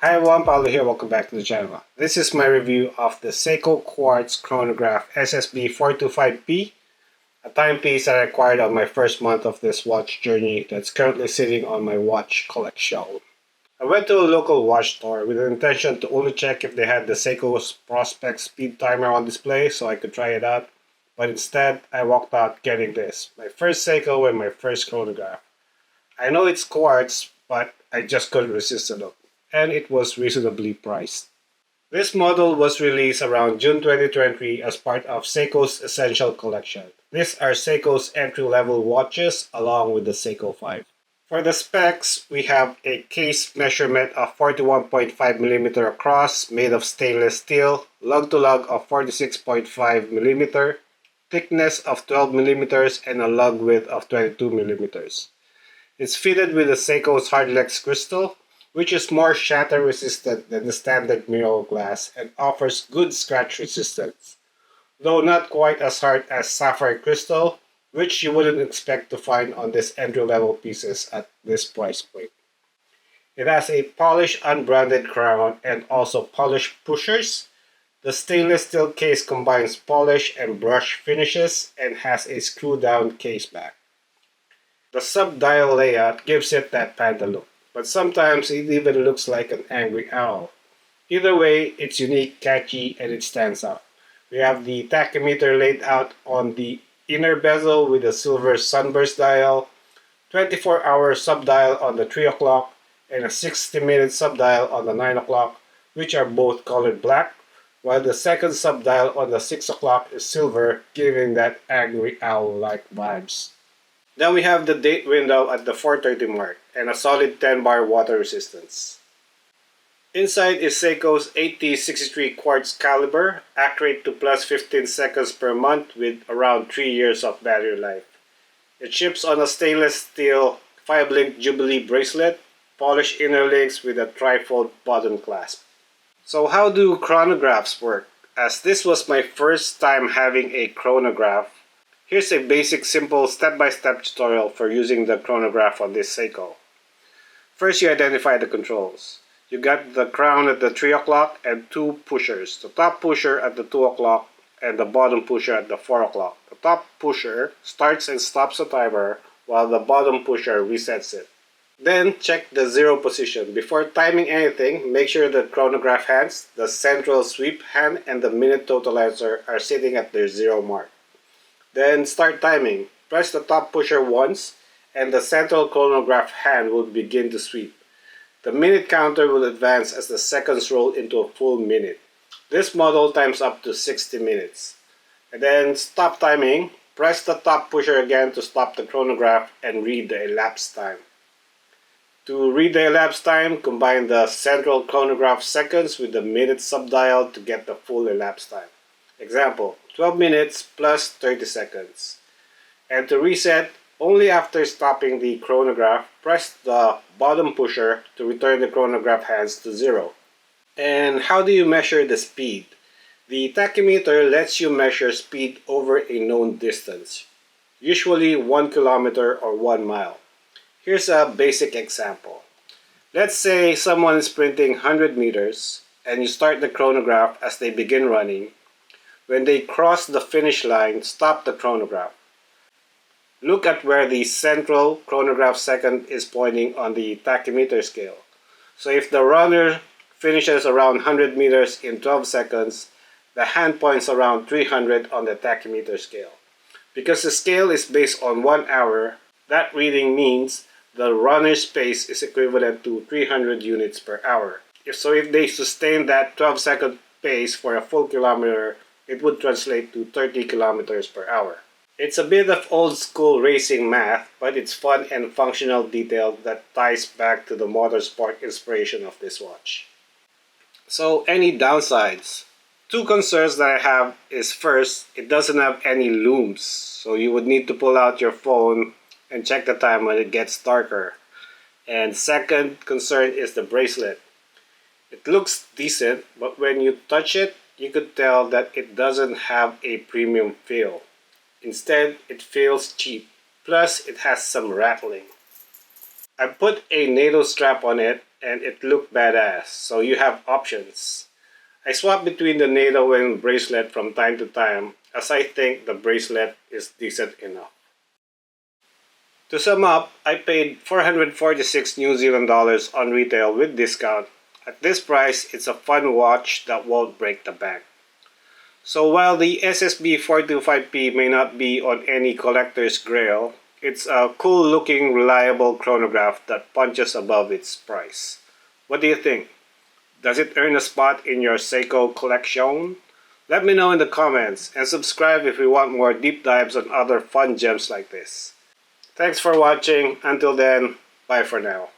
Hi everyone, Paulo here, welcome back to the channel. This is my review of the Seiko Quartz Chronograph SSB425P, a timepiece that I acquired on my first month of this watch journey that's currently sitting on my watch collection. I went to a local watch store with the intention to only check if they had the Seiko Speedtimer on display so I could try it out, but instead I walked out getting this, my first Seiko and my first chronograph. I know it's quartz, but I just couldn't resist the look, and it was reasonably priced. This model was released around June 2020 as part of Seiko's Essential Collection. These are Seiko's entry-level watches along with the Seiko 5. For the specs, we have a case measurement of 41.5mm across, made of stainless steel, lug-to-lug of 46.5mm, thickness of 12mm, and a lug width of 22mm. It's fitted with the Seiko's Hardlex crystal, which is more shatter resistant than the standard mirror glass and offers good scratch resistance, though not quite as hard as sapphire crystal, which you wouldn't expect to find on these entry-level pieces at this price point. It has a polished unbranded crown and also polished pushers. The stainless steel case combines polish and brush finishes and has a screw-down case back. The sub-dial layout gives it that Panda look, but sometimes it even looks like an angry owl. Either way, it's unique, catchy, and it stands out. We have the tachymeter laid out on the inner bezel with a silver sunburst dial, 24-hour sub-dial on the 3 o'clock, and a 60-minute sub-dial on the 9 o'clock, which are both colored black, while the second sub-dial on the 6 o'clock is silver, giving that angry owl-like vibes. Then we have the date window at the 4:30 mark and a solid 10-bar water resistance. Inside is Seiko's 8063 quartz caliber, accurate to plus 15 seconds per month with around 3 years of battery life. It ships on a stainless steel 5-link Jubilee bracelet, polished inner links with a trifold button clasp. So how do chronographs work? As this was my first time having a chronograph, here's a basic, simple, step-by-step tutorial for using the chronograph on this Seiko. First, you identify the controls. You got the crown at the 3 o'clock and two pushers. The top pusher at the 2 o'clock and the bottom pusher at the 4 o'clock. The top pusher starts and stops the timer while the bottom pusher resets it. Then, check the zero position. Before timing anything, make sure the chronograph hands, the central sweep hand, and the minute totalizer are sitting at their zero mark. Then start timing. Press the top pusher once and the central chronograph hand will begin to sweep. The minute counter will advance as the seconds roll into a full minute. This model times up to 60 minutes. And then stop timing. Press the top pusher again to stop the chronograph and read the elapsed time. To read the elapsed time, combine the central chronograph seconds with the minute subdial to get the full elapsed time. Example, 12 minutes plus 30 seconds. And to reset, only after stopping the chronograph, press the bottom pusher to return the chronograph hands to zero. And how do you measure the speed? The tachymeter lets you measure speed over a known distance, usually 1 kilometer or 1 mile. Here's a basic example. Let's say someone is sprinting 100 meters and you start the chronograph as they begin running. When they cross the finish line, stop the chronograph. Look at where the central chronograph second is pointing on the tachymeter scale. So if the runner finishes around 100 meters in 12 seconds, the hand points around 300 on the tachymeter scale. Because the scale is based on 1 hour, that reading means the runner's pace is equivalent to 300 units per hour. If they sustain that 12-second pace for a full kilometer, it would translate to 30 kilometers per hour. It's a bit of old school racing math, but it's fun and functional detail that ties back to the motorsport inspiration of this watch. So, any downsides? Two concerns that I have is first, it doesn't have any looms, so you would need to pull out your phone and check the time when it gets darker. And second concern is the bracelet. It looks decent, but when you touch it, you could tell that it doesn't have a premium feel. Instead, it feels cheap. Plus, it has some rattling. I put a NATO strap on it and it looked badass, so you have options. I swap between the NATO and bracelet from time to time as I think the bracelet is decent enough. To sum up, I paid 446 New Zealand dollars on retail with discount. At this price, it's a fun watch that won't break the bank. So while the SSB425P may not be on any collector's grail, it's a cool looking, reliable chronograph that punches above its price. What do you think? Does it earn a spot in your Seiko collection? Let me know in the comments and subscribe if you want more deep dives on other fun gems like this. Thanks for watching. Until then, bye for now.